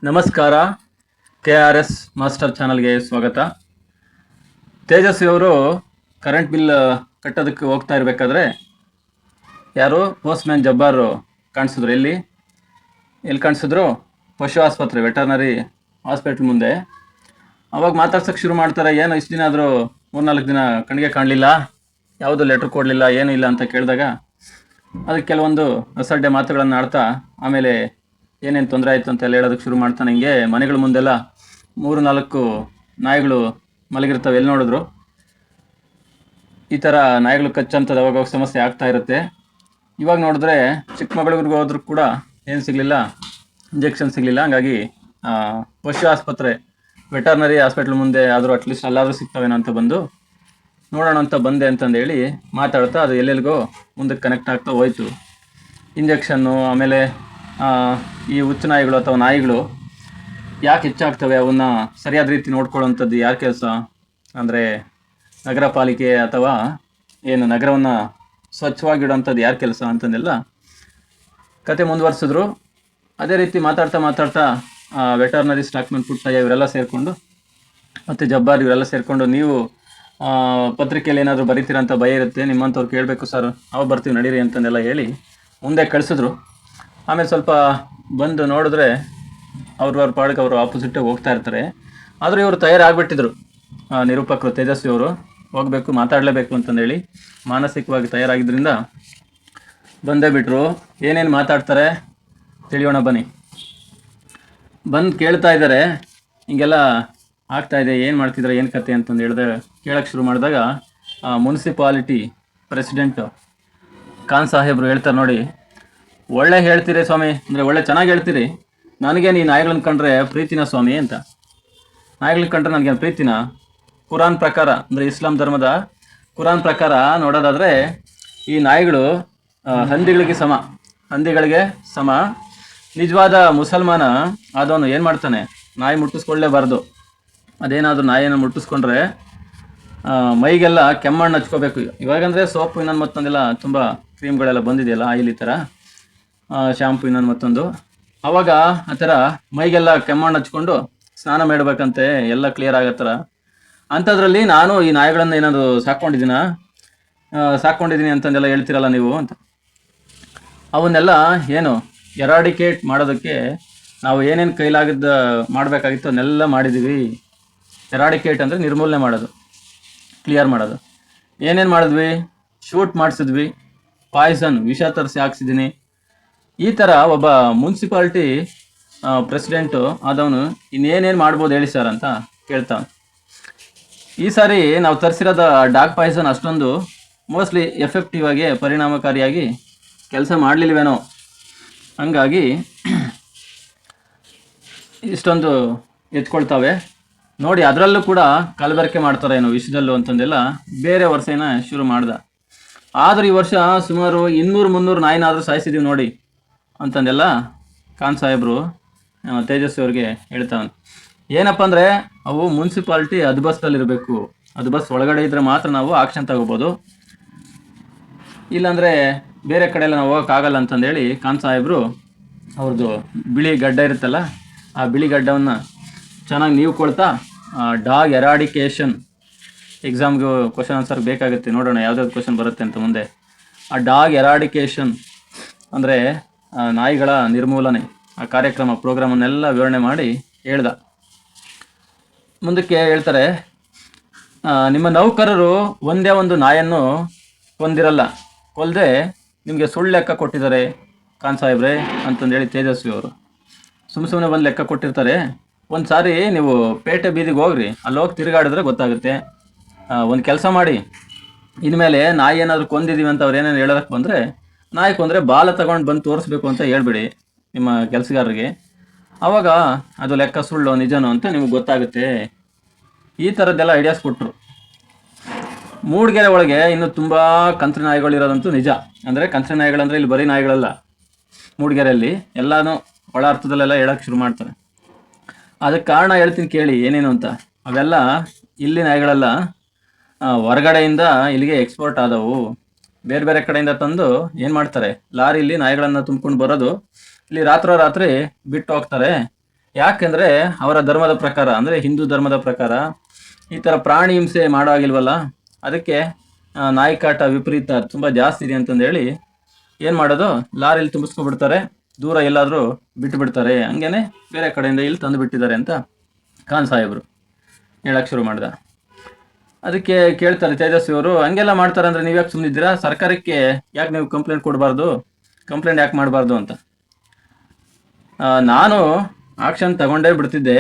ನಮಸ್ಕಾರ. KRS master ಚಾನಲ್ಗೆ ಸ್ವಾಗತ. ತೇಜಸ್ವಿ ಅವರು ಕರೆಂಟ್ ಬಿಲ್ ಕಟ್ಟೋದಕ್ಕೆ ಹೋಗ್ತಾ ಇರಬೇಕಾದ್ರೆ ಯಾರು ಪೋಸ್ಟ್ಮ್ಯಾನ್ ಜಬ್ಬಾರ್ ಕಾಣಿಸಿದ್ರು. ಎಲ್ಲಿ ಕಾಣಿಸಿದ್ರು? ಪಶು ಆಸ್ಪತ್ರೆ, ವೆಟರ್ನರಿ ಹಾಸ್ಪಿಟ್ಲ್ ಮುಂದೆ. ಅವಾಗ ಮಾತಾಡ್ಸೋಕ್ಕೆ ಶುರು ಮಾಡ್ತಾರೆ. ಏನು ಇಷ್ಟು ದಿನ ಆದರೂ 3-4 ದಿನ ಕಣ್ಣಿಗೆ ಕಾಣಲಿಲ್ಲ, ಯಾವುದು ಲೆಟ್ರ್ ಕೊಡಲಿಲ್ಲ, ಏನೂ ಇಲ್ಲ ಅಂತ ಕೇಳಿದಾಗ ಅದಕ್ಕೆ ಕೆಲವೊಂದು ಅಸಡ್ಡೆ ಮಾತುಗಳನ್ನು ಆಡ್ತಾ ಆಮೇಲೆ ಏನೇನು ತೊಂದರೆ ಆಯಿತು ಅಂತೆಲ್ಲ ಹೇಳೋದಕ್ಕೆ ಶುರು ಮಾಡ್ತಾನೆ. ಹಿಂಗೆ ಮನೆಗಳ ಮುಂದೆಲ್ಲ 3-4 ನಾಯಿಗಳು ಮಲಗಿರ್ತವೆ. ಎಲ್ಲಿ ನೋಡಿದ್ರು ಈ ಥರ ನಾಯಿಗಳು ಕಚ್ಚಂಥದ್ದು ಅವಾಗ ಸಮಸ್ಯೆ ಆಗ್ತಾ ಇರುತ್ತೆ. ಇವಾಗ ನೋಡಿದ್ರೆ ಚಿಕ್ಕಮಗಳೂರಿಗೆ ಹೋದ್ರೂ ಕೂಡ ಏನು ಸಿಗಲಿಲ್ಲ, ಇಂಜೆಕ್ಷನ್ ಸಿಗಲಿಲ್ಲ. ಹಂಗಾಗಿ ಪಶು ಆಸ್ಪತ್ರೆ, ವೆಟರ್ನರಿ ಹಾಸ್ಪಿಟ್ಲ್ ಮುಂದೆ ಆದರೂ ಅಟ್ಲೀಸ್ಟ್ ಅಲ್ಲಾದರೂ ಸಿಗ್ತವೇನೋ ಅಂತ ಬಂದು ನೋಡೋಣ ಅಂತ ಬಂದೆ ಅಂತಂದೇಳಿ ಮಾತಾಡ್ತಾ ಅದು ಎಲ್ಲೆಲ್ಲಿಗೋ ಮುಂದಕ್ಕೆ ಕನೆಕ್ಟ್ ಆಗ್ತಾ ಹೋಯ್ತು. ಇಂಜೆಕ್ಷನ್ನು, ಆಮೇಲೆ ಈ ಹುಚ್ಚು ನಾಯಿಗಳು ಅಥವಾ ನಾಯಿಗಳು ಯಾಕೆ ಹೆಚ್ಚಾಗ್ತವೆ, ಅವನ್ನ ಸರಿಯಾದ ರೀತಿ ನೋಡ್ಕೊಳ್ಳೋವಂಥದ್ದು ಯಾರ ಕೆಲಸ ಅಂದರೆ ನಗರ ಪಾಲಿಕೆ ಅಥವಾ ಏನು ನಗರವನ್ನು ಸ್ವಚ್ಛವಾಗಿಡೋವಂಥದ್ದು ಯಾರ ಕೆಲಸ ಅಂತಂದೆಲ್ಲ ಕತೆ ಮುಂದುವರ್ಸಿದ್ರು. ಅದೇ ರೀತಿ ಮಾತಾಡ್ತಾ ವೆಟರ್ನರಿ ಸ್ಟಾಕ್ಮನ್ ಪುಟ್ಟಯ್ಯ ಇವರೆಲ್ಲ ಸೇರಿಕೊಂಡು ಮತ್ತು ಜಬ್ಬಾರ್ ಇವರೆಲ್ಲ ಸೇರಿಕೊಂಡು, ನೀವು ಪತ್ರಿಕೆಯಲ್ಲಿ ಏನಾದರೂ ಬರೀತೀರಂತ ಭಯ ಇರುತ್ತೆ, ನಿಮ್ಮಂಥವ್ರು ಕೇಳಬೇಕು ಸರ್, ನಾವು ಬರ್ತೀವಿ ನಡೀರಿ ಅಂತಂದೆಲ್ಲ ಹೇಳಿ ಮುಂದೆ ಕಳಿಸಿದ್ರು. ಆಮೇಲೆ ಸ್ವಲ್ಪ ಬಂದು ನೋಡಿದ್ರೆ ಅವ್ರ ಪಾಡಿಗೆ ಅವರು ಆಪೋಸಿಟ್ಟಿಗೆ ಹೋಗ್ತಾ ಇರ್ತಾರೆ. ಆದರೂ ಇವರು ತಯಾರಾಗ್ಬಿಟ್ಟಿದ್ರು, ನಿರೂಪಕರು ತೇಜಸ್ವಿ ಅವರು ಹೋಗಬೇಕು, ಮಾತಾಡಲೇಬೇಕು ಅಂತಂದೇಳಿ ಮಾನಸಿಕವಾಗಿ ತಯಾರಾಗಿದ್ದರಿಂದ ಬಂದೇ ಬಿಟ್ರು. ಏನೇನು ಮಾತಾಡ್ತಾರೆ ತಿಳಿಯೋಣ ಬನ್ನಿ. ಬಂದು ಕೇಳ್ತಾ ಇದ್ದಾರೆ, ಹಿಂಗೆಲ್ಲ ಆಗ್ತಾಯಿದೆ, ಏನು ಮಾಡ್ತಿದ್ದಾರೆ, ಏನು ಕತೆ ಅಂತಂದು ಹೇಳಿದೆ ಕೇಳೋಕ್ಕೆ ಶುರು ಮಾಡಿದಾಗ ಮುನ್ಸಿಪಾಲಿಟಿ ಪ್ರೆಸಿಡೆಂಟ್ ಖಾನ್ ಸಾಹೇಬರು ಹೇಳ್ತಾರೆ, ನೋಡಿ ಒಳ್ಳೆ ಹೇಳ್ತೀರಿ ಸ್ವಾಮಿ, ಅಂದರೆ ಒಳ್ಳೆ ಚೆನ್ನಾಗಿ ಹೇಳ್ತೀರಿ, ನನಗೆ ನೀ ನಾಯಿಗಳನ್ನ ಕಂಡ್ರೆ ಪ್ರೀತಿನ ಸ್ವಾಮಿ ಅಂತ. ನಾಯಿಗಳನ್ನ ಕಂಡ್ರೆ ನನಗೇನು ಪ್ರೀತಿನ? ಕುರಾನ್ ಪ್ರಕಾರ, ಅಂದರೆ ಇಸ್ಲಾಂ ಧರ್ಮದ ಕುರಾನ್ ಪ್ರಕಾರ ನೋಡೋದಾದರೆ ಈ ನಾಯಿಗಳು ಹಂದಿಗಳಿಗೆ ಸಮ. ನಿಜವಾದ ಮುಸಲ್ಮಾನ ಆದವನು ಏನು ಮಾಡ್ತಾನೆ, ನಾಯಿ ಮುಟ್ಟಿಸ್ಕೊಳ್ಳೇಬಾರ್ದು. ಅದೇನಾದರೂ ನಾಯಿಯನ್ನು ಮುಟ್ಟಿಸ್ಕೊಂಡ್ರೆ ಮೈಗೆಲ್ಲ ಕೆಮ್ಮಣ್ಣು ಹಚ್ಕೋಬೇಕು. ಇವಾಗಂದರೆ ಸೋಪು ಇನ್ನೊಂದು ಮತ್ತೊಂದೆಲ್ಲ ತುಂಬ ಕ್ರೀಮ್ಗಳೆಲ್ಲ ಬಂದಿದೆಯಲ್ಲ, ಆಯಿಲ್ ಈ ಥರ ಶಾಂಪು ಇನ್ನೊಂದು ಮತ್ತೊಂದು. ಆವಾಗ ಆ ಥರ ಮೈಗೆಲ್ಲ ಕೆಮ್ಮಣ್ಣು ಹಚ್ಕೊಂಡು ಸ್ನಾನ ಮಾಡಬೇಕಂತೆ, ಎಲ್ಲ ಕ್ಲಿಯರ್ ಆಗತ್ತರ. ಅಂಥದ್ರಲ್ಲಿ ನಾನು ಈ ನಾಯಿಗಳನ್ನು ಏನಾದರೂ ಸಾಕ್ಕೊಂಡಿದ್ದೀನಿ ಅಂತಂದೆಲ್ಲ ಹೇಳ್ತೀರಲ್ಲ ನೀವು ಅಂತ. ಅವನ್ನೆಲ್ಲ ಏನು ಎರಾಡಿಕೇಟ್ ಮಾಡೋದಕ್ಕೆ ನಾವು ಏನೇನು ಮಾಡಬೇಕಾಗಿತ್ತು ಅದನ್ನೆಲ್ಲ ಮಾಡಿದ್ದೀವಿ. ಎರಾಡಿಕೇಟ್ ಅಂದರೆ ನಿರ್ಮೂಲನೆ ಮಾಡೋದು, ಕ್ಲಿಯರ್ ಮಾಡೋದು. ಏನೇನು ಮಾಡಿದ್ವಿ? ಶೂಟ್ ಮಾಡಿಸಿದ್ವಿ, ಪಾಯ್ಸನ್ ವಿಷ ತರಿಸಿ ಹಾಕ್ಸಿದ್ದೀನಿ. ಈ ಥರ ಒಬ್ಬ ಮುನ್ಸಿಪಾಲ್ಟಿ ಪ್ರೆಸಿಡೆಂಟು ಆದವನು ಇನ್ನೇನೇನು ಮಾಡ್ಬೋದು ಹೇಳಿ ಸರ್ ಅಂತ ಕೇಳ್ತಾನೆ. ಈ ಸಾರಿ ನಾವು ತರಿಸಿರೋದ ಡಾಗ್ ಪಾಯ್ಸನ್ ಅಷ್ಟೊಂದು ಮೋಸ್ಟ್ಲಿ ಎಫೆಕ್ಟಿವ್ ಆಗಿ, ಪರಿಣಾಮಕಾರಿಯಾಗಿ ಕೆಲಸ ಮಾಡಲಿಲ್ವೇನೋ, ಹಂಗಾಗಿ ಇಷ್ಟೊಂದು ಎತ್ಕೊಳ್ತಾವೆ ನೋಡಿ. ಅದರಲ್ಲೂ ಕೂಡ ಕಲಬೆರಕೆ ಮಾಡ್ತಾರೇನೋ ವಿಷಯದಲ್ಲೂ ಅಂತಂದೆಲ್ಲ ಬೇರೆ ವರ್ಷನ ಶುರು ಮಾಡ್ದ. ಆದರೂ ಈ ವರ್ಷ ಸುಮಾರು 200-300 ನಾಯಿನಾದರೂ ಸಾಯಿಸಿದ್ದೀವಿ ನೋಡಿ ಅಂತಂದೆಲ್ಲ ಖಾನ್ ಸಾಹೇಬರು ತೇಜಸ್ವಿ ಅವ್ರಿಗೆ ಹೇಳ್ತಾವೆ. ಏನಪ್ಪ ಅಂದರೆ ಅವು ಮುನ್ಸಿಪಾಲ್ಟಿ ಅದ್ಬಸ್ತಲ್ಲಿರಬೇಕು, ಅದ್ಬಸ್ ಒಳಗಡೆ ಇದ್ದರೆ ಮಾತ್ರ ನಾವು ಆಕ್ಷನ್ ತಗೋಬೋದು, ಇಲ್ಲಾಂದರೆ ಬೇರೆ ಕಡೆ ಎಲ್ಲ ನಾವು ಹೋಗೋಕ್ಕಾಗಲ್ಲ ಅಂತಂದೇಳಿ ಖಾನ್ ಸಾಹೇಬರು ಅವ್ರದ್ದು ಬಿಳಿ ಗಡ್ಡ ಇರುತ್ತಲ್ಲ, ಆ ಬಿಳಿ ಗಡ್ಡವನ್ನು ಚೆನ್ನಾಗಿ ನೀವ್ಕೊಳ್ತಾ ಡಾಗ್ ಎರಾಡಿಕೇಷನ್ ಎಕ್ಸಾಮ್ಗೆ ಕ್ವಶನ್ ಆನ್ಸರ್ ಬೇಕಾಗುತ್ತೆ, ನೋಡೋಣ ಯಾವುದಾದ್ರು ಕ್ವಶನ್ ಬರುತ್ತೆ ಅಂತ ಮುಂದೆ. ಆ ಡಾಗ್ ಎರಾಡಿಕೇಷನ್ ಅಂದರೆ ನಾಯಿಗಳ ನಿರ್ಮೂಲನೆ, ಆ ಪ್ರೋಗ್ರಾಮನ್ನೆಲ್ಲ ವಿವರಣೆ ಮಾಡಿ ಹೇಳ್ದ. ಮುಂದಕ್ಕೆ ಹೇಳ್ತಾರೆ, ನಿಮ್ಮ ನೌಕರರು ಒಂದೇ ಒಂದು ನಾಯನ್ನು ಕೊಲ್ಲದೆ ನಿಮಗೆ ಸುಳ್ಳು ಲೆಕ್ಕ ಕೊಟ್ಟಿದ್ದಾರೆ ಖಾನ್ ಸಾಹೇಬ್ರೆ ಅಂತಂದೇಳಿ ತೇಜಸ್ವಿ ಅವರು ಸುಮ್ಮನೆ ಬಂದು ಲೆಕ್ಕ ಕೊಟ್ಟಿರ್ತಾರೆ. ಒಂದು ಸಾರಿ ನೀವು ಪೇಟೆ ಬೀದಿಗೆ ಹೋಗ್ರಿ, ಅಲ್ಲಿ ಹೋಗಿ ತಿರುಗಾಡಿದ್ರೆ ಗೊತ್ತಾಗುತ್ತೆ. ಒಂದು ಕೆಲಸ ಮಾಡಿ, ಇನ್ಮೇಲೆ ನಾಯಿ ಏನಾದರೂ ಕೊಂದಿದ್ದೀವಿ ಅಂತ ಅವ್ರು ಏನೇನು ಹೇಳೋದಕ್ಕೆ ಬಂದರೆ, ನಾಯಿ ಕೊಂದರೆ ಬಾಲ ತಗೊಂಡು ಬಂದು ತೋರಿಸ್ಬೇಕು ಅಂತ ಹೇಳ್ಬಿಡಿ ನಿಮ್ಮ ಕೆಲಸಗಾರರಿಗೆ, ಆವಾಗ ಅದು ಲೆಕ್ಕ ಸುಳ್ಳು ನಿಜನೋ ಅಂತ ನಿಮಗೆ ಗೊತ್ತಾಗುತ್ತೆ. ಈ ಥರದ್ದೆಲ್ಲ ಐಡಿಯಾಸ್ ಕೊಟ್ಟರು. ಮೂಡಿಗೆರೆ ಒಳಗೆ ಇನ್ನೂ ತುಂಬ ಕಂತ್ರಿ ನಾಯಿಗಳಿರೋದಂತೂ ನಿಜ. ಅಂದರೆ ಕಂತ್ರಿ ನಾಯಿಗಳಂದರೆ ಇಲ್ಲಿ ಬರೀ ನಾಯಿಗಳಲ್ಲ, ಮೂಡಿಗೆರೆಯಲ್ಲಿ ಎಲ್ಲನೂ ಒಳ ಅರ್ಥದಲ್ಲೆಲ್ಲ ಹೇಳೋಕ್ಕೆ ಶುರು ಮಾಡ್ತಾರೆ. ಅದಕ್ಕೆ ಕಾರಣ ಹೇಳ್ತೀನಿ ಕೇಳಿ ಏನೇನು ಅಂತ. ಅವೆಲ್ಲ ಇಲ್ಲಿ ನಾಯಿಗಳೆಲ್ಲ ಹೊರಗಡೆಯಿಂದ ಇಲ್ಲಿಗೆ ಎಕ್ಸ್ಪೋರ್ಟ್ ಆದವು. ಬೇರೆ ಬೇರೆ ಕಡೆಯಿಂದ ತಂದು ಏನು ಮಾಡ್ತಾರೆ, ಲಾರಿಲಿ ನಾಯಿಗಳನ್ನು ತುಂಬ್ಕೊಂಡು ಬರೋದು, ಇಲ್ಲಿ ರಾತ್ರಿ ಬಿಟ್ಟು ಹೋಗ್ತಾರೆ. ಯಾಕೆಂದರೆ ಅವರ ಧರ್ಮದ ಪ್ರಕಾರ, ಅಂದರೆ ಹಿಂದೂ ಧರ್ಮದ ಪ್ರಕಾರ ಈ ಥರ ಪ್ರಾಣಿ ಹಿಂಸೆ ಮಾಡೋ ಆಗಿಲ್ವಲ್ಲ, ಅದಕ್ಕೆ ನಾಯಿಕಾಟ ವಿಪರೀತ ತುಂಬ ಜಾಸ್ತಿ ಇದೆ ಅಂತಂದೇಳಿ ಏನು ಮಾಡೋದು, ಲಾರಿಲಿ ತುಂಬಿಸ್ಕೊಂಡ್ಬಿಡ್ತಾರೆ, ದೂರ ಎಲ್ಲಾದರೂ ಬಿಟ್ಟು ಬಿಡ್ತಾರೆ, ಹಂಗೇನೆ ಬೇರೆ ಕಡೆಯಿಂದ ಇಲ್ಲಿ ತಂದು ಬಿಟ್ಟಿದ್ದಾರೆ ಅಂತ ಖಾನ್ ಸಾಹೇಬರು ಹೇಳಕ್ಕೆ ಶುರು ಮಾಡ್ದ. ಅದಕ್ಕೆ ಕೇಳ್ತಾರೆ ತೇಜಸ್ವಿ ಅವರು, ಹಂಗೆಲ್ಲ ಮಾಡ್ತಾರೆ ಅಂದರೆ ನೀವು ಯಾಕೆ ಸುಮ್ಮನಿದ್ದೀರಾ, ಸರ್ಕಾರಕ್ಕೆ ಯಾಕೆ ನೀವು ಕಂಪ್ಲೇಂಟ್ ಕೊಡಬಾರ್ದು, ಕಂಪ್ಲೇಂಟ್ ಯಾಕೆ ಮಾಡಬಾರ್ದು ಅಂತ. ನಾನು ಆಕ್ಷನ್ ತಗೊಂಡೇ ಬಿಡ್ತಿದ್ದೆ,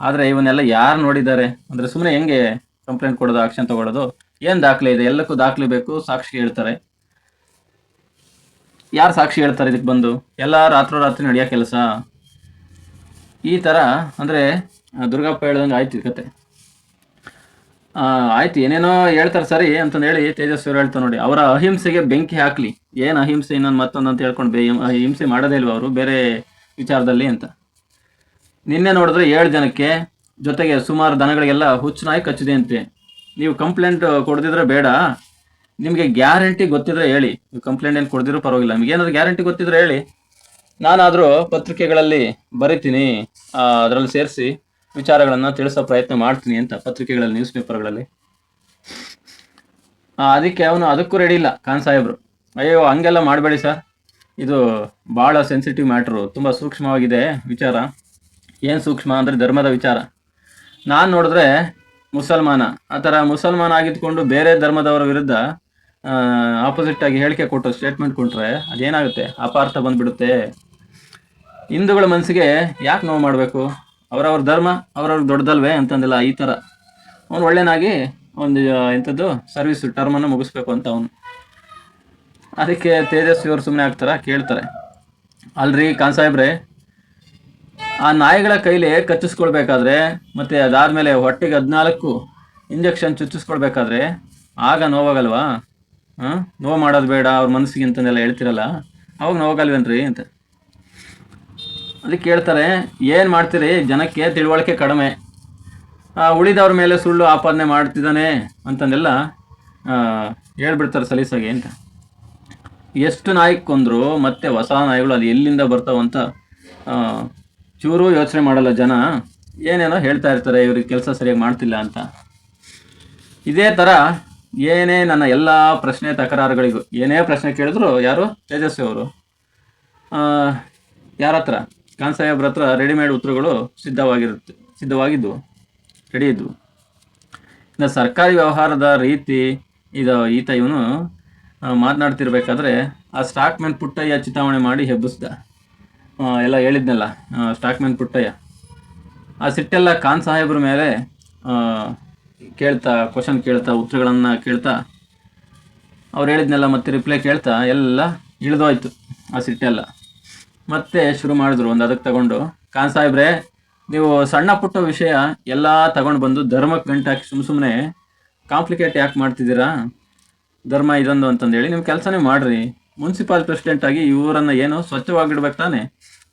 ಆದರೆ ಇವನ್ನೆಲ್ಲ ಯಾರು ನೋಡಿದ್ದಾರೆ, ಅಂದರೆ ಸುಮ್ಮನೆ ಹೆಂಗೆ ಕಂಪ್ಲೇಂಟ್ ಕೊಡೋದು, ಆಕ್ಷನ್ ತಗೊಳ್ಳೋದು, ಏನು ದಾಖಲೆ ಇದೆ, ಎಲ್ಲಕ್ಕೂ ದಾಖಲೆ ಬೇಕು, ಸಾಕ್ಷಿ ಹೇಳ್ತಾರೆ. ಯಾರು ಸಾಕ್ಷಿ ಹೇಳ್ತಾರೆ ಇದಕ್ಕೆ ಬಂದು, ಎಲ್ಲ ರಾತ್ರೋರಾತ್ರಿ ನಡೆಯೋ ಕೆಲಸ ಈ ಥರ. ಅಂದರೆ ದುರ್ಗಪ್ಪ ಹೇಳ್ದಂಗೆ ಆಯ್ತು ಕತೆ. ಆಯ್ತು, ಏನೇನೋ ಹೇಳ್ತಾರೆ ಸರಿ ಅಂತಂದು ಹೇಳಿ ತೇಜಸ್ವಿ ಅವರು ಹೇಳ್ತಾರೆ ನೋಡಿ, ಅವರ ಅಹಿಂಸೆಗೆ ಬೆಂಕಿ ಹಾಕಲಿ, ಏನು ಅಹಿಂಸೆ ಇನ್ನೊಂದು ಮತ್ತೊಂದು ಅಂತ ಹೇಳ್ಕೊಂಡು ಹಿಂಸೆ ಮಾಡೋದೇ ಇಲ್ವ ಅವರು ಬೇರೆ ವಿಚಾರದಲ್ಲಿ ಅಂತ. ನಿನ್ನೆ ನೋಡಿದ್ರೆ 7 ಜನಕ್ಕೆ, ಜೊತೆಗೆ ಸುಮಾರು ದನಗಳಿಗೆಲ್ಲ ಹುಚ್ಚು ನಾಯಿ ಕಚ್ಚಿದೆ ಅಂತೆ. ನೀವು ಕಂಪ್ಲೇಂಟ್ ಕೊಡ್ದಿದ್ರೆ ಬೇಡ, ನಿಮಗೆ ಗ್ಯಾರಂಟಿ ಗೊತ್ತಿದ್ರೆ ಹೇಳಿ, ನೀವು ಕಂಪ್ಲೇಂಟ್ ಏನು ಕೊಡ್ದಿರೋ ಪರವಾಗಿಲ್ಲ, ನಿಮ್ಗೆ ಏನಾದ್ರು ಗ್ಯಾರಂಟಿ ಗೊತ್ತಿದ್ರೆ ಹೇಳಿ, ನಾನಾದರೂ ಪತ್ರಿಕೆಗಳಲ್ಲಿ ಬರಿತೀನಿ, ಅದರಲ್ಲಿ ಸೇರಿಸಿ ವಿಚಾರಗಳನ್ನು ತಿಳಿಸೋ ಪ್ರಯತ್ನ ಮಾಡ್ತೀನಿ ಅಂತ, ಪತ್ರಿಕೆಗಳಲ್ಲಿ, ನ್ಯೂಸ್ ಪೇಪರ್ಗಳಲ್ಲಿ. ಅದಕ್ಕೆ ಅವನು ಅದಕ್ಕೂ ರೆಡಿ ಇಲ್ಲ ಖಾನ್ ಸಾಹೇಬರು. ಅಯ್ಯೋ ಹಂಗೆಲ್ಲ ಮಾಡಬೇಡಿ ಸರ್, ಇದು ಭಾಳ ಸೆನ್ಸಿಟಿವ್ ಮ್ಯಾಟ್ರು, ತುಂಬ ಸೂಕ್ಷ್ಮವಾಗಿದೆ ವಿಚಾರ. ಏನು ಸೂಕ್ಷ್ಮ ಅಂದರೆ ಧರ್ಮದ ವಿಚಾರ. ನಾನು ನೋಡಿದ್ರೆ ಮುಸಲ್ಮಾನ, ಆ ಥರ ಮುಸಲ್ಮಾನ ಆಗಿದ್ಕೊಂಡು ಬೇರೆ ಧರ್ಮದವರ ವಿರುದ್ಧ ಆಪೋಸಿಟ್ಟಾಗಿ ಹೇಳಿಕೆ ಕೊಟ್ಟು ಸ್ಟೇಟ್ಮೆಂಟ್ ಕೊಟ್ಟರೆ ಅದೇನಾಗುತ್ತೆ, ಅಪಾರ್ಥ ಬಂದುಬಿಡುತ್ತೆ. ಹಿಂದೂಗಳ ಮನಸ್ಸಿಗೆ ಯಾಕೆ ನೋವು ಮಾಡಬೇಕು, ಅವರವ್ರ ಧರ್ಮ ಅವ್ರವ್ರಿಗೆ ದೊಡ್ಡದಲ್ವೇ ಅಂತಂದಿಲ್ಲ. ಈ ಥರ ಅವನು ಒಳ್ಳೆನಾಗಿ ಒಂದು ಇಂಥದ್ದು ಸರ್ವಿಸ್ ಟರ್ಮನ್ನು ಮುಗಿಸ್ಬೇಕು ಅಂತ ಅವನು. ಅದಕ್ಕೆ ತೇಜಸ್ವಿ ಅವರು ಸುಮ್ಮನೆ ಆಗ್ತಾರ, ಕೇಳ್ತಾರೆ, ಅಲ್ರಿ ಖಾನ್ ಸಾಹೇಬ್ರೆ, ಆ ನಾಯಿಗಳ ಕೈಲಿ ಕಚ್ಚಿಸ್ಕೊಳ್ಬೇಕಾದ್ರೆ ಮತ್ತು ಅದಾದಮೇಲೆ ಹೊಟ್ಟೆಗೆ 14 ಇಂಜೆಕ್ಷನ್ ಚುಚ್ಚಿಸ್ಕೊಳ್ಬೇಕಾದ್ರೆ ಆಗ ನೋವಾಗಲ್ವಾ? ನೋವು ಮಾಡೋದು ಬೇಡ ಅವ್ರ ಮನಸ್ಸಿಗೆ ಅಂತಂದೆಲ್ಲ ಹೇಳ್ತಿರಲ್ಲ, ಅವಾಗ ನೋವಾಗಲ್ವೇನ್ರಿ ಅಂತ. ಅದಕ್ಕೆ ಕೇಳ್ತಾರೆ, ಏನು ಮಾಡ್ತೀರಿ, ಜನಕ್ಕೆ ತಿಳುವಳಿಕೆ ಕಡಿಮೆ, ಉಳಿದವ್ರ ಮೇಲೆ ಸುಳ್ಳು ಆಪಾದನೆ ಮಾಡ್ತಿದ್ದಾನೆ ಅಂತಂದೆಲ್ಲ ಹೇಳ್ಬಿಡ್ತಾರೆ ಸಲೀಸಾಗಿ ಅಂತ. ಎಷ್ಟು ನಾಯಿ ಕೊಂದ್ರು ಮತ್ತೆ ಹೊಸ ನಾಯಿಗಳು ಅದು ಎಲ್ಲಿಂದ ಬರ್ತಾವಂತ ಚೂರು ಯೋಚನೆ ಮಾಡಲ್ಲ ಜನ, ಏನೇನೋ ಹೇಳ್ತಾ ಇರ್ತಾರೆ, ಇವ್ರಿಗೆ ಕೆಲಸ ಸರಿಯಾಗಿ ಮಾಡ್ತಿಲ್ಲ ಅಂತ. ಇದೇ ಥರ ಏನೇ ನನ್ನ ಎಲ್ಲ ಪ್ರಶ್ನೆ ತಕರಾರುಗಳಿಗೂ ಏನೇ ಪ್ರಶ್ನೆ ಕೇಳಿದ್ರು ಯಾರು, ತೇಜಸ್ವಿ ಅವರು ಯಾರ ಹತ್ರ, ಖಾನ್ ಸಾಹೇಬ್ರ ಹತ್ರ ರೆಡಿಮೇಡ್ ಉತ್ತರಗಳು ಸಿದ್ಧವಾಗಿದ್ವು, ರೆಡಿ ಇದ್ವು. ಇನ್ನು ಸರ್ಕಾರಿ ವ್ಯವಹಾರದ ರೀತಿ ಈತ ಇವನು ಮಾತನಾಡ್ತಿರ್ಬೇಕಾದ್ರೆ ಆ ಸ್ಟಾಕ್ ಮ್ಯಾನ್ ಪುಟ್ಟಯ್ಯ ಚಿತಾವಣೆ ಮಾಡಿ ಹೆಬ್ಬಿಸ್ದ, ಎಲ್ಲ ಹೇಳಿದ್ನಲ್ಲ ಸ್ಟಾಕ್ ಮ್ಯಾನ್ ಪುಟ್ಟಯ್ಯ. ಆ ಸಿಟ್ಟೆಲ್ಲ ಖಾನ್ ಸಾಹೇಬ್ರ ಮೇಲೆ ಕೇಳ್ತಾ, ಕ್ವಶನ್ ಕೇಳ್ತಾ, ಉತ್ತರಗಳನ್ನು ಕೇಳ್ತಾ, ಅವ್ರು ಹೇಳಿದ್ನೆಲ್ಲ ಮತ್ತೆ ರಿಪ್ಲೈ ಕೇಳ್ತಾ ಎಲ್ಲ ಇಳಿದೋಯ್ತು ಆ ಸಿಟ್ಟೆಲ್ಲ. ಮತ್ತೆ ಶುರು ಮಾಡಿದ್ರು ಒಂದು ಅದಕ್ಕೆ ತಗೊಂಡು, ಖಾನ್ ಸಾಹೇಬ್ರೆ, ನೀವು ಸಣ್ಣ ಪುಟ್ಟ ವಿಷಯ ಎಲ್ಲ ತಗೊಂಡು ಬಂದು ಧರ್ಮಕ್ಕೆ ಗಂಟಾಕಿ ಸುಮ್ಮನೆ ಕಾಂಪ್ಲಿಕೇಟ್ ಯಾಕೆ ಮಾಡ್ತಿದ್ದೀರಾ, ಧರ್ಮ ಇದೊಂದು ಅಂತಂದೇಳಿ ನಿಮ್ಮ ಕೆಲಸ ನೀವು ಮಾಡಿರಿ. ಮುನ್ಸಿಪಾಲ್ ಪ್ರೆಸಿಡೆಂಟಾಗಿ ಈ ಊರನ್ನು ಏನು ಸ್ವಚ್ಛವಾಗಿಡ್ಬೇಕು ತಾನೆ,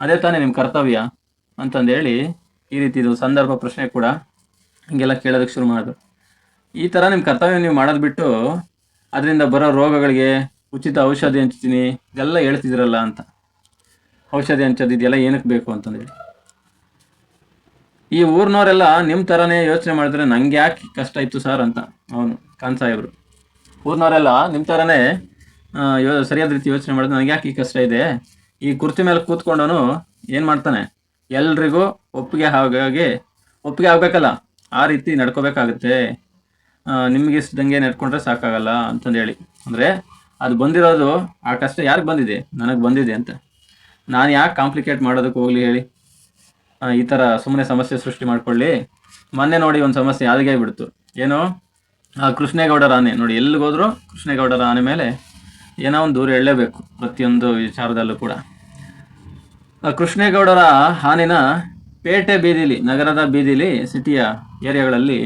ಅದೇ ತಾನೇ ನಿಮ್ಮ ಕರ್ತವ್ಯ ಅಂತಂದೇಳಿ ಈ ರೀತಿ ಇದು ಸಂದರ್ಭ ಪ್ರಶ್ನೆ ಕೂಡ ಹೀಗೆಲ್ಲ ಕೇಳೋದಕ್ಕೆ ಶುರು ಮಾಡಿದ್ರು. ಈ ಥರ ನಿಮ್ಮ ಕರ್ತವ್ಯ ನೀವು ಮಾಡೋದು ಬಿಟ್ಟು ಅದರಿಂದ ಬರೋ ರೋಗಗಳಿಗೆ ಉಚಿತ ಔಷಧಿ ಹಂಚ್ತೀನಿ ಇದೆಲ್ಲ ಹೇಳ್ತಿದ್ದೀರಲ್ಲ ಅಂತ. ಔಷಧಿ ಹಂಚೋದು ಇದೆಲ್ಲ ಏನಕ್ಕೆ ಬೇಕು ಅಂತಂದೇಳಿ, ಈ ಊರಿನವರೆಲ್ಲ ನಿಮ್ಮ ಥರನೇ ಯೋಚನೆ ಮಾಡಿದ್ರೆ ನಂಗೆ ಯಾಕೆ ಕಷ್ಟ ಇತ್ತು ಸರ್ ಅಂತ ಅವನು ಖಾನ್ ಸಾಹೇಬರು. ಊರಿನವರೆಲ್ಲ ನಿಮ್ಮ ಥರನೇ ಸರಿಯಾದ ರೀತಿ ಯೋಚನೆ ಮಾಡಿದ್ರೆ ನನಗೆ ಯಾಕೆ ಈ ಕಷ್ಟ ಇದೆ. ಈ ಕುರ್ಚಿ ಮೇಲೆ ಕೂತ್ಕೊಂಡವನು ಏನು ಮಾಡ್ತಾನೆ, ಎಲ್ರಿಗೂ ಒಪ್ಪಿಗೆ ಆಗಬೇಕಲ್ಲ, ಆ ರೀತಿ ನಡ್ಕೋಬೇಕಾಗುತ್ತೆ, ನಿಮಗೆ ಇಷ್ಟದಂಗೆ ನಡ್ಕೊಂಡ್ರೆ ಸಾಕಾಗಲ್ಲ ಅಂತಂದೇಳಿ. ಅಂದರೆ ಅದು ಬಂದಿರೋದು, ಆ ಕಷ್ಟ ಯಾರಿಗೆ ಬಂದಿದೆ, ನನಗೆ ಬಂದಿದೆ ಅಂತ. ನಾನು ಯಾಕೆ ಕಾಂಪ್ಲಿಕೇಟ್ ಮಾಡೋದಕ್ಕೆ ಹೋಗಲಿ ಹೇಳಿ, ಈ ಥರ ಸುಮ್ಮನೆ ಸಮಸ್ಯೆ ಸೃಷ್ಟಿ ಮಾಡ್ಕೊಳ್ಳಿ. ಮೊನ್ನೆ ನೋಡಿ ಒಂದು ಸಮಸ್ಯೆ ಯಾರಿಗೇ ಬಿಡ್ತು, ಏನೋ ಕೃಷ್ಣೇಗೌಡರ ಆನೆ ನೋಡಿ, ಎಲ್ಲಿಗೋದ್ರು ಕೃಷ್ಣೇಗೌಡರ ಆನೆ ಮೇಲೆ ಏನೋ ಒಂದು ದೂರ ಎಳ್ಳಲೇಬೇಕು ಪ್ರತಿಯೊಂದು ವಿಚಾರದಲ್ಲೂ ಕೂಡ. ಕೃಷ್ಣೇಗೌಡರ ಆನೆನ ಪೇಟೆ ಬೀದಿಲಿ, ನಗರದ ಬೀದಿಲಿ, ಸಿಟಿಯ ಏರಿಯಾಗಳಲ್ಲಿ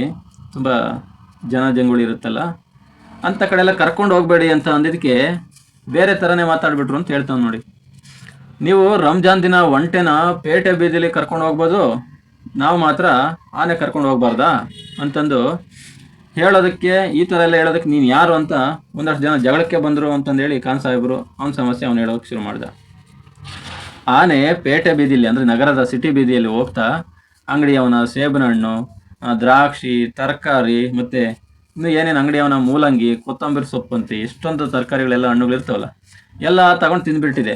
ತುಂಬ ಜನಜಂಗುಳಿ ಇರುತ್ತಲ್ಲ ಅಂಥ ಕಡೆ ಎಲ್ಲ ಕರ್ಕೊಂಡು ಹೋಗಬೇಡಿ ಅಂತ ಅಂದಿದ್ದಕ್ಕೆ ಬೇರೆ ಥರನೇ ಮಾತಾಡ್ಬಿಟ್ರು ಅಂತ ಹೇಳ್ತಾವೆ ನೋಡಿ. ನೀವು ರಂಜಾನ್ ದಿನ ಒಂಟೆನ ಪೇಟೆ ಬೀದಿಲಿ ಕರ್ಕೊಂಡು ಹೋಗ್ಬೋದು, ನಾವು ಮಾತ್ರ ಆನೆ ಕರ್ಕೊಂಡು ಹೋಗ್ಬಾರ್ದಾ ಅಂತಂದು ಹೇಳೋದಕ್ಕೆ, ಈ ಥರ ಎಲ್ಲ ಹೇಳೋದಕ್ಕೆ ನೀನು ಯಾರು ಅಂತ ಒಂದಷ್ಟು ಜನ ಜಗಳಕ್ಕೆ ಬಂದರು ಅಂತಂದೇಳಿ ಖಾನ್ ಸಾಹೇಬರು ಅವನ ಸಮಸ್ಯೆ ಅವನು ಹೇಳೋದಕ್ಕೆ ಶುರು ಮಾಡ್ದ. ಆನೆ ಪೇಟೆ ಬೀದಿಯಲ್ಲಿ ಅಂದರೆ ನಗರದ ಸಿಟಿ ಬೀದಿಯಲ್ಲಿ ಹೋಗ್ತಾ ಅಂಗಡಿಯವನ ಸೇಬಿನ ಹಣ್ಣು, ದ್ರಾಕ್ಷಿ, ತರಕಾರಿ ಮತ್ತು ಇನ್ನು ಏನೇನು ಅಂಗಡಿಯವನ ಮೂಲಂಗಿ, ಕೊತ್ತಂಬರಿ ಸೊಪ್ಪಂತೆ ಎಷ್ಟೊಂದು ತರಕಾರಿಗಳೆಲ್ಲ ಹಣ್ಣುಗಳು ಇರ್ತಾವಲ್ಲ ಎಲ್ಲ ತಗೊಂಡು ತಿಂದ್ಬಿಟ್ಟಿದೆ.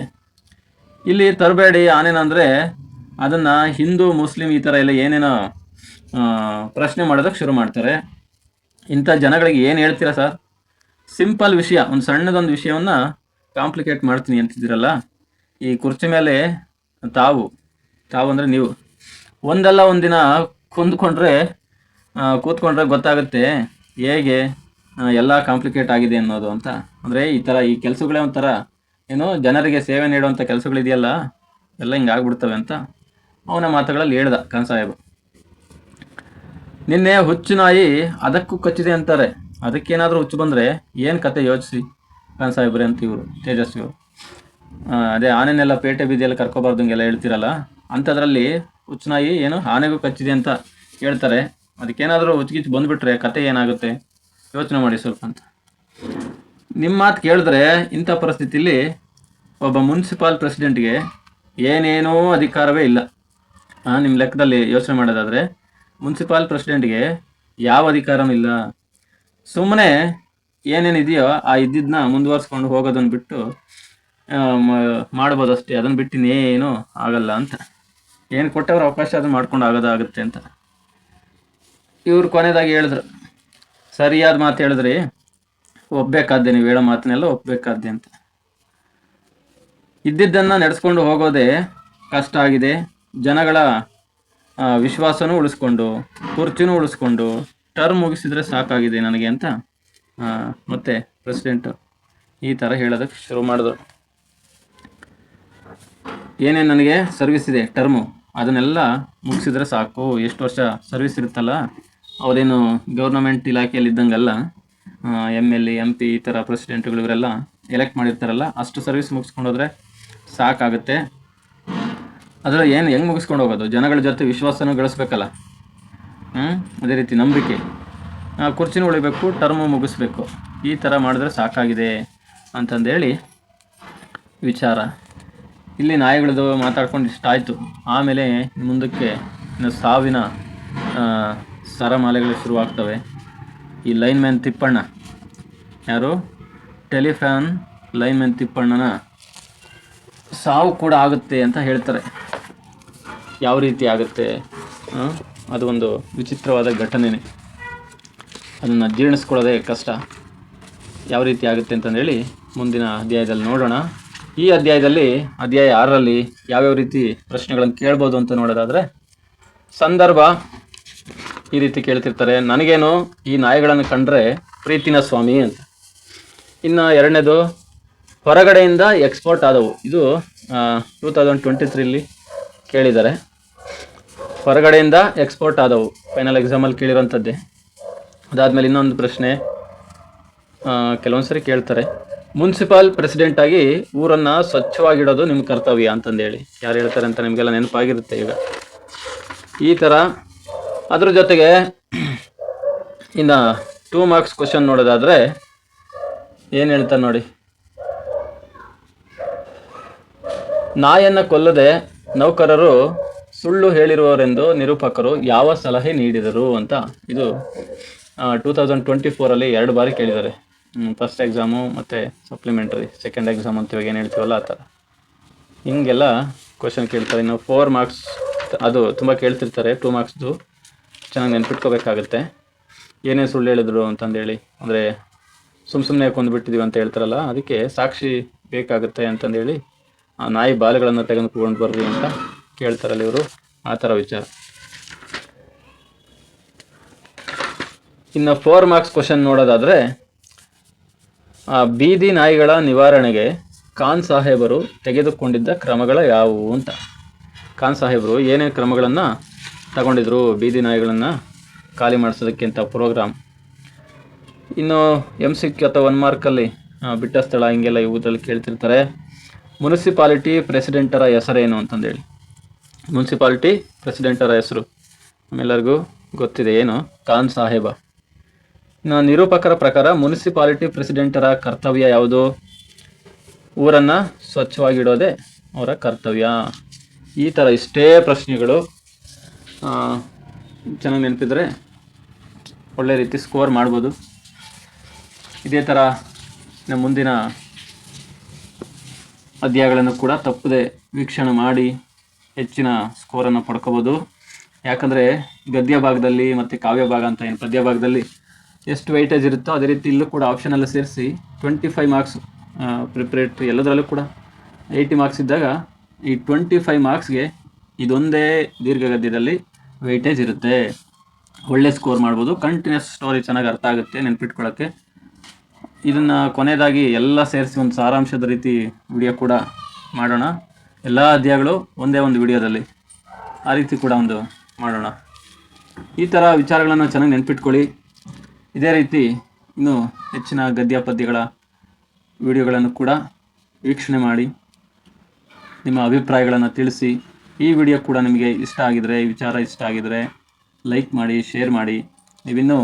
ಇಲ್ಲಿ ತರಬೇಡಿ ಆನೆನ ಅಂದರೆ ಅದನ್ನು ಹಿಂದೂ ಮುಸ್ಲಿಂ ಈ ಥರ ಎಲ್ಲ ಏನೇನೋ ಪ್ರಶ್ನೆ ಮಾಡೋದಕ್ಕೆ ಶುರು ಮಾಡ್ತಾರೆ. ಇಂಥ ಜನಗಳಿಗೆ ಏನು ಹೇಳ್ತೀರಾ ಸರ್? ಸಿಂಪಲ್ ವಿಷಯ, ಒಂದು ಸಣ್ಣದೊಂದು ವಿಷಯವನ್ನು ಕಾಂಪ್ಲಿಕೇಟ್ ಮಾಡ್ತೀನಿ ಅಂತಿದ್ದೀರಲ್ಲ. ಈ ಕುರ್ಚಿ ಮೇಲೆ ತಾವು ಅಂದರೆ ನೀವು ಒಂದಲ್ಲ ಒಂದಿನ ಕೂತ್ಕೊಂಡ್ರೆ ಗೊತ್ತಾಗುತ್ತೆ ಹೇಗೆ ಎಲ್ಲ ಕಾಂಪ್ಲಿಕೇಟ್ ಆಗಿದೆ ಅನ್ನೋದು ಅಂತ. ಅಂದರೆ ಈ ಕೆಲಸಗಳೇ ಒಂಥರ ಏನು ಜನರಿಗೆ ಸೇವೆ ನೀಡುವಂಥ ಕೆಲಸಗಳಿದೆಯಲ್ಲ ಎಲ್ಲ ಹಿಂಗಾಗ್ಬಿಡ್ತವೆ ಅಂತ ಅವನ ಮಾತುಗಳಲ್ಲಿ ಹೇಳ್ದ ಖಾನ್ ಸಾಹೇಬ್. ನಿನ್ನೆ ಹುಚ್ಚು ನಾಯಿ ಅದಕ್ಕೂ ಕಚ್ಚಿದೆ ಅಂತಾರೆ, ಅದಕ್ಕೇನಾದರೂ ಹುಚ್ಚು ಬಂದರೆ ಏನು ಕತೆ ಯೋಚಿಸಿ ಖಾನ್ ಸಾಹೇಬ್ರೆ ಅಂತ ಇವರು ತೇಜಸ್ವಿ ಅವರು. ಅದೇ ಆನೆನೆಲ್ಲ ಪೇಟೆ ಬೀದಿಯಲ್ಲಿ ಕರ್ಕೊಬಾರ್ದಂಗೆಲ್ಲ ಹೇಳ್ತಿರಲ್ಲ, ಅಂಥದ್ರಲ್ಲಿ ಹುಚ್ಚು ನಾಯಿ ಏನು ಆನೆಗೂ ಕಚ್ಚಿದೆ ಅಂತ ಹೇಳ್ತಾರೆ. ಅದಕ್ಕೇನಾದರೂ ಹುಚ್ಚಿಗಿಚ್ಚು ಬಂದುಬಿಟ್ರೆ ಕತೆ ಏನಾಗುತ್ತೆ ಯೋಚನೆ ಮಾಡಿ ಸ್ವಲ್ಪ ಅಂತ. ನಿಮ್ಮ ಮಾತು ಕೇಳಿದ್ರೆ ಇಂಥ ಪರಿಸ್ಥಿತಿಯಲ್ಲಿ ಒಬ್ಬ ಮುನ್ಸಿಪಾಲ್ ಪ್ರೆಸಿಡೆಂಟ್ಗೆ ಏನೇನೋ ಅಧಿಕಾರವೇ ಇಲ್ಲ. ನಿಮ್ಮ ಲೆಕ್ಕದಲ್ಲಿ ಯೋಚನೆ ಮಾಡೋದಾದರೆ ಮುನ್ಸಿಪಾಲ್ ಪ್ರೆಸಿಡೆಂಟ್ಗೆ ಯಾವ ಅಧಿಕಾರನೂ ಇಲ್ಲ. ಸುಮ್ಮನೆ ಏನೇನಿದೆಯೋ ಇದ್ದಿದ್ದನ್ನ ಮುಂದುವರ್ಸ್ಕೊಂಡು ಹೋಗೋದನ್ನು ಬಿಟ್ಟು ಮಾಡ್ಬೋದಷ್ಟೇ, ಅದನ್ನು ಬಿಟ್ಟು ಇನ್ನೇನು ಆಗಲ್ಲ ಅಂತ. ಏನು ಕೊಟ್ಟವ್ರ ಅವಕಾಶ ಅದನ್ನು ಮಾಡ್ಕೊಂಡು ಆಗೋದಾಗುತ್ತೆ ಅಂತ ಇವ್ರು ಕೊನೆಯದಾಗಿ ಹೇಳಿದ್ರು. ಸರಿಯಾದ ಮಾತು ಹೇಳಿದ್ರಿ, ಒಪ್ಪಬೇಕಾದ್ದೆ, ನೀವು ಹೇಳೋ ಮಾತನ್ನೆಲ್ಲ ಒಪ್ಪಬೇಕಾದ್ದೆ ಅಂತ. ಇದ್ದಿದ್ದನ್ನು ನಡೆಸ್ಕೊಂಡು ಹೋಗೋದೇ ಕಷ್ಟ ಆಗಿದೆ. ಜನಗಳ ವಿಶ್ವಾಸನೂ ಉಳಿಸ್ಕೊಂಡು ಕುರ್ಚಿನೂ ಉಳಿಸ್ಕೊಂಡು ಟರ್ಮ್ ಮುಗಿಸಿದ್ರೆ ಸಾಕಾಗಿದೆ ನನಗೆ ಅಂತ ಮತ್ತೆ ಪ್ರೆಸಿಡೆಂಟು ಈ ಥರ ಹೇಳೋದಕ್ಕೆ ಶುರು ಮಾಡಿದ್ರು. ಏನೇನು ನನಗೆ ಸರ್ವಿಸ್ ಇದೆ ಟರ್ಮು ಅದನ್ನೆಲ್ಲ ಮುಗಿಸಿದ್ರೆ ಸಾಕು. ಎಷ್ಟು ವರ್ಷ ಸರ್ವಿಸ್ ಇರುತ್ತಲ್ಲ, ಅವರೇನು ಗೌರ್ನಮೆಂಟ್ ಇಲಾಖೆಯಲ್ಲಿ ಇದ್ದಂಗಲ್ಲ, MLA MP ಈ ಥರ ಪ್ರೆಸಿಡೆಂಟ್ಗಳು ಇವರೆಲ್ಲ ಎಲೆಕ್ಟ್ ಮಾಡಿರ್ತಾರಲ್ಲ, ಅಷ್ಟು ಸರ್ವಿಸ್ ಮುಗಿಸ್ಕೊಂಡೋದ್ರೆ ಸಾಕಾಗುತ್ತೆ. ಅದರಲ್ಲಿ ಹೆಂಗೆ ಮುಗಿಸ್ಕೊಂಡು ಹೋಗೋದು? ಜನಗಳ ಜೊತೆ ವಿಶ್ವಾಸನೂ ಗಳಿಸ್ಬೇಕಲ್ಲ. ಅದೇ ರೀತಿ ನಂಬಿಕೆ, ಕುರ್ಚಿನೂ ಉಳಿಬೇಕು, ಟರ್ಮು ಮುಗಿಸ್ಬೇಕು. ಈ ಥರ ಮಾಡಿದ್ರೆ ಸಾಕಾಗಿದೆ ಅಂತಂದೇಳಿ ವಿಚಾರ. ಇಲ್ಲಿ ನಾಯಿಗಳದು ಮಾತಾಡ್ಕೊಂಡು ಇಷ್ಟ ಆಯಿತು. ಆಮೇಲೆ ಮುಂದಕ್ಕೆ ಇನ್ನು ಸಾವಿನ ಸರಮಾಲೆಗಳು ಶುರುವಾಗ್ತವೆ. ಈ ಲೈನ್ಮ್ಯಾನ್ ತಿಪ್ಪಣ್ಣ, ಯಾರು ಟೆಲಿಫೋನ್ ಲೈನ್ಮ್ಯಾನ್ ತಿಪ್ಪಣ್ಣನ ಸಾವು ಕೂಡ ಆಗುತ್ತೆ ಅಂತ ಹೇಳ್ತಾರೆ. ಯಾವ ರೀತಿ ಆಗುತ್ತೆ ಅದು ಒಂದು ವಿಚಿತ್ರವಾದ ಘಟನೆನೇ, ಅದನ್ನು ಜೀರ್ಣಿಸ್ಕೊಳ್ಳೋದೇ ಕಷ್ಟ. ಯಾವ ರೀತಿ ಆಗುತ್ತೆ ಅಂತಂದೇಳಿ ಮುಂದಿನ ಅಧ್ಯಾಯದಲ್ಲಿ ನೋಡೋಣ. ಈ ಅಧ್ಯಾಯದಲ್ಲಿ ಅಧ್ಯಾಯ 6ರಲ್ಲಿ ಯಾವ್ಯಾವ ರೀತಿ ಪ್ರಶ್ನೆಗಳನ್ನು ಕೇಳ್ಬೋದು ಅಂತ ನೋಡೋದಾದರೆ, ಸಂದರ್ಭ ಈ ರೀತಿ ಕೇಳ್ತಿರ್ತಾರೆ, ನನಗೇನು ಈ ನಾಯಿಗಳನ್ನು ಕಂಡ್ರೆ ಪ್ರೀತಿನ ಸ್ವಾಮಿ ಅಂತ. ಇನ್ನು ಎರಡನೇದು, ಹೊರಗಡೆಯಿಂದ ಎಕ್ಸ್ಪೋರ್ಟ್ ಆದವು. ಇದು 2023ರಲ್ಲಿ ಕೇಳಿದ್ದಾರೆ. ಹೊರಗಡೆಯಿಂದ ಎಕ್ಸ್ಪೋರ್ಟ್ ಆದವು ಫೈನಲ್ ಎಕ್ಸಾಮಲ್ಲಿ ಕೇಳಿರೋಂಥದ್ದೇ. ಅದಾದಮೇಲೆ ಇನ್ನೊಂದು ಪ್ರಶ್ನೆ ಕೆಲವೊಂದು ಸರಿ ಕೇಳ್ತಾರೆ, ಮುನ್ಸಿಪಾಲ್ ಪ್ರೆಸಿಡೆಂಟಾಗಿ ಊರನ್ನು ಸ್ವಚ್ಛವಾಗಿಡೋದು ನಿಮ್ಮ ಕರ್ತವ್ಯ ಅಂತಂದೇಳಿ. ಯಾರು ಹೇಳ್ತಾರೆ ಅಂತ ನಿಮಗೆಲ್ಲ ನೆನಪಾಗಿರುತ್ತೆ ಈಗ. ಈ ಥರ ಅದ್ರ ಜೊತೆಗೆ ಇನ್ನು 2 ಮಾರ್ಕ್ಸ್ ಕ್ವಶನ್ ನೋಡೋದಾದರೆ ಏನು ಹೇಳ್ತಾರೆ ನೋಡಿ, ನಾಯನ್ನು ಕೊಲ್ಲದೆ ನೌಕರರು ಸುಳ್ಳು ಹೇಳಿರುವವರೆಂದು ನಿರೂಪಕರು ಯಾವ ಸಲಹೆ ನೀಡಿದರು ಅಂತ. ಇದು 2024ರಲ್ಲಿ 2 ಬಾರಿ ಕೇಳಿದ್ದಾರೆ. ಫಸ್ಟ್ ಎಕ್ಸಾಮು ಮತ್ತು ಸಪ್ಲಿಮೆಂಟರಿ ಸೆಕೆಂಡ್ ಎಕ್ಸಾಮ್ ಅಂತ ಇವಾಗ ಏನು ಹೇಳ್ತೀವಲ್ಲ ಆ ಥರ ಹಿಂಗೆಲ್ಲ ಕ್ವಶನ್ ಕೇಳ್ತಾರೆ. ಇನ್ನು 4 ಮಾರ್ಕ್ಸ್ ಅದು ತುಂಬ ಕೇಳ್ತಿರ್ತಾರೆ. 2 ಮಾರ್ಕ್ಸ್ದು ಚೆನ್ನಾಗಿ ನೆನ್ಪಿಟ್ಕೋಬೇಕಾಗುತ್ತೆ. ಏನೇ ಸುಳ್ಳು ಹೇಳಿದ್ರು ಅಂತಂದೇಳಿ, ಅಂದರೆ ಸುಮ್ಮನೆ ಕೊಂದುಬಿಟ್ಟಿದ್ದೀವಿ ಅಂತ ಹೇಳ್ತಾರಲ್ಲ, ಅದಕ್ಕೆ ಸಾಕ್ಷಿ ಬೇಕಾಗುತ್ತೆ ಅಂತಂದೇಳಿ ಆ ನಾಯಿ ಬಾಲಗಳನ್ನು ತೆಗೆದುಕೊಂಡು ಬರ್ರಿ ಅಂತ ಕೇಳ್ತಾರಲ್ಲ ಇವರು, ಆ ಥರ ವಿಚಾರ. ಇನ್ನು 4 ಮಾರ್ಕ್ಸ್ ಕ್ವಶನ್ ನೋಡೋದಾದರೆ, ಬೀದಿ ನಾಯಿಗಳ ನಿವಾರಣೆಗೆ ಖಾನ್ ಸಾಹೇಬರು ತೆಗೆದುಕೊಂಡಿದ್ದ ಕ್ರಮಗಳು ಯಾವುವು ಅಂತ. ಖಾನ್ ಸಾಹೇಬರು ಏನೇನು ಕ್ರಮಗಳನ್ನು ತಗೊಂಡಿದ್ರು ಬೀದಿ ನಾಯಿಗಳನ್ನು ಖಾಲಿ ಮಾಡಿಸೋದಕ್ಕೆ ಅಂತ ಪ್ರೋಗ್ರಾಮ್. ಇನ್ನು MCQ ಅಥವಾ 1 ಮಾರ್ಕಲ್ಲಿ ಬಿಟ್ಟ ಸ್ಥಳ ಹಿಂಗೆಲ್ಲ ಇವುದಲ್ಲಿ ಕೇಳ್ತಿರ್ತಾರೆ. ಮುನ್ಸಿಪಾಲಿಟಿ ಪ್ರೆಸಿಡೆಂಟರ ಹೆಸರೇನು ಅಂತಂದೇಳಿ. ಮುನ್ಸಿಪಾಲಿಟಿ ಪ್ರೆಸಿಡೆಂಟರ ಹೆಸರು ನಮ್ಮೆಲ್ಲರಿಗೂ ಗೊತ್ತಿದೆ, ಏನು, ಖಾನ್ ಸಾಹೇಬ. ಇನ್ನು ನಿರೂಪಕರ ಪ್ರಕಾರ ಮುನ್ಸಿಪಾಲಿಟಿ ಪ್ರೆಸಿಡೆಂಟರ ಕರ್ತವ್ಯ ಯಾವುದು? ಊರನ್ನು ಸ್ವಚ್ಛವಾಗಿಡೋದೇ ಅವರ ಕರ್ತವ್ಯ. ಈ ಥರ ಇಷ್ಟೇ ಪ್ರಶ್ನೆಗಳು ಚೆನ್ನಾಗಿ ನೆನಪಿದ್ರೆ ಒಳ್ಳೆ ರೀತಿ ಸ್ಕೋರ್ ಮಾಡ್ಬೋದು. ಇದೇ ಥರ ನಮ್ಮ ಮುಂದಿನ ಅಧ್ಯಾಯಗಳನ್ನು ಕೂಡ ತಪ್ಪದೆ ವೀಕ್ಷಣೆ ಮಾಡಿ ಹೆಚ್ಚಿನ ಸ್ಕೋರನ್ನು ಪಡ್ಕೋಬೋದು. ಯಾಕಂದರೆ ಗದ್ಯ ಭಾಗದಲ್ಲಿ ಮತ್ತು ಕಾವ್ಯ ಭಾಗ ಅಂತ ಏನು ಪದ್ಯ ಭಾಗದಲ್ಲಿ ಎಷ್ಟು ವೈಟೇಜ್ ಇರುತ್ತೋ ಅದೇ ರೀತಿ ಇಲ್ಲೂ ಕೂಡ ಆಪ್ಷನೆಲ್ಲ ಸೇರಿಸಿ 25 ಮಾರ್ಕ್ಸ್ ಪ್ರಿಪ್ರೇಟ್ರಿ ಎಲ್ಲದರಲ್ಲೂ ಕೂಡ 80 ಮಾರ್ಕ್ಸ್ ಇದ್ದಾಗ ಈ 25 ಮಾರ್ಕ್ಸ್ಗೆ ಇದೊಂದೇ ದೀರ್ಘಗದ್ಯದಲ್ಲಿ ವೈಟೇಜ್ ಇರುತ್ತೆ. ಒಳ್ಳೆ ಸ್ಕೋರ್ ಮಾಡ್ಬೋದು. ಕಂಟಿನ್ಯೂಸ್ ಸ್ಟೋರಿ ಚೆನ್ನಾಗಿ ಅರ್ಥ ಆಗುತ್ತೆ ನೆನ್ಪಿಟ್ಕೊಳ್ಳೋಕ್ಕೆ. ಇದನ್ನು ಕೊನೆಯದಾಗಿ ಎಲ್ಲ ಸೇರಿಸಿ ಒಂದು ಸಾರಾಂಶದ ರೀತಿ ವಿಡಿಯೋ ಕೂಡ ಮಾಡೋಣ. ಎಲ್ಲ ಅಧ್ಯಾಯಗಳು ಒಂದೇ ಒಂದು ವಿಡಿಯೋದಲ್ಲಿ ಆ ರೀತಿ ಕೂಡ ಒಂದು ಮಾಡೋಣ. ಈ ಥರ ವಿಚಾರಗಳನ್ನು ಚೆನ್ನಾಗಿ ನೆನ್ಪಿಟ್ಕೊಳ್ಳಿ. ಇದೇ ರೀತಿ ಇನ್ನೂ ಹೆಚ್ಚಿನ ಗದ್ಯ ಪದ್ಯಗಳ ವಿಡಿಯೋಗಳನ್ನು ಕೂಡ ವೀಕ್ಷಣೆ ಮಾಡಿ ನಿಮ್ಮ ಅಭಿಪ್ರಾಯಗಳನ್ನು ತಿಳಿಸಿ. ಈ ವಿಡಿಯೋ ಕೂಡ ನಿಮಗೆ ಇಷ್ಟ ಆಗಿದರೆ, ಈ ವಿಚಾರ ಇಷ್ಟ ಆಗಿದರೆ ಲೈಕ್ ಮಾಡಿ, ಶೇರ್ ಮಾಡಿ. ನೀವಿನ್ನೂ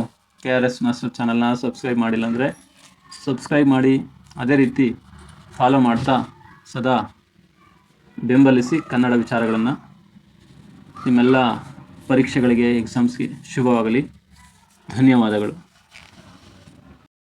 KRS ಮಾಸ್ಟರ್ ಚಾನಲ್ನ ಸಬ್ಸ್ಕ್ರೈಬ್ ಮಾಡಿಲ್ಲ ಅಂದರೆ ಸಬ್ಸ್ಕ್ರೈಬ್ ಮಾಡಿ. ಅದೇ ರೀತಿ ಫಾಲೋ ಮಾಡ್ತಾ ಸದಾ ಬೆಂಬಲಿಸಿ ಕನ್ನಡ ವಿಚಾರಗಳನ್ನು. ನಿಮ್ಮೆಲ್ಲ ಪರೀಕ್ಷೆಗಳಿಗೆ, ಎಕ್ಸಾಮ್ಸ್ಗೆ ಶುಭವಾಗಲಿ. ಧನ್ಯವಾದಗಳು.